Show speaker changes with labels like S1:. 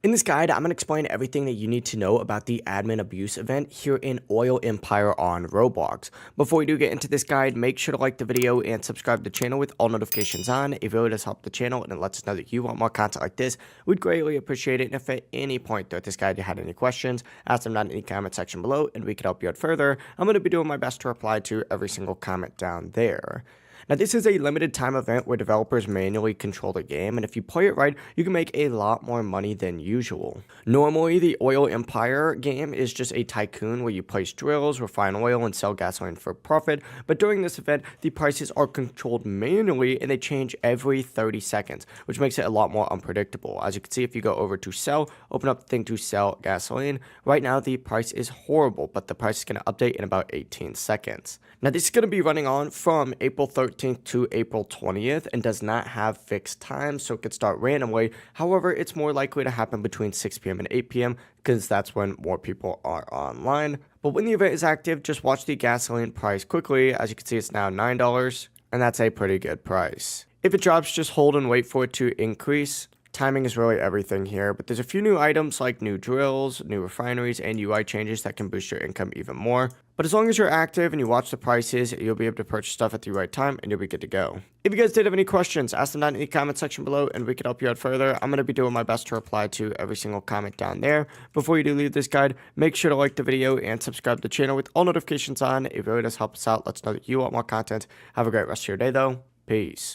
S1: In this guide, I'm going to explain everything that you need to know about the admin abuse event here in Oil Empire on Roblox. Before we do get into this guide, make sure to like the video and subscribe to the channel with all notifications on. It really does help the channel and it lets us know that you want more content like this. We'd greatly appreciate it. And if at any point throughout this guide you had any questions, ask them down in the comment section below and we can help you out further. I'm going to be doing my best to reply to every single comment down there. Now, this is a limited time event where developers manually control the game, and if you play it right, you can make a lot more money than usual. Normally, the Oil Empire game is just a tycoon where you place drills, refine oil, and sell gasoline for profit, but during this event, the prices are controlled manually and they change every 30 seconds, which makes it a lot more unpredictable. As you can see, if you go over to sell, open up the thing to sell gasoline, right now the price is horrible, but the price is going to update in about 18 seconds. Now, this is going to be running on from April 13th to April 20th and does not have fixed times, so it could start randomly. However, it's more likely to happen between 6 p.m. and 8 p.m. because that's when more people are online. But when the event is active, just watch the gasoline price quickly. As you can see, it's now $9, and that's a pretty good price. If it drops, just hold and wait for it to increase. Timing is really everything here, but there's a few new items like new drills, new refineries, and UI changes that can boost your income even more. But as long as you're active and you watch the prices, you'll be able to purchase stuff at the right time and you'll be good to go. If you guys did have any questions, ask them down in the comment section below and we can help you out further. I'm going to be doing my best to reply to every single comment down there. Before you do leave this guide, make sure to like the video and subscribe to the channel with all notifications on. It really does help us out. Let's know that you want more content. Have a great rest of your day though. Peace.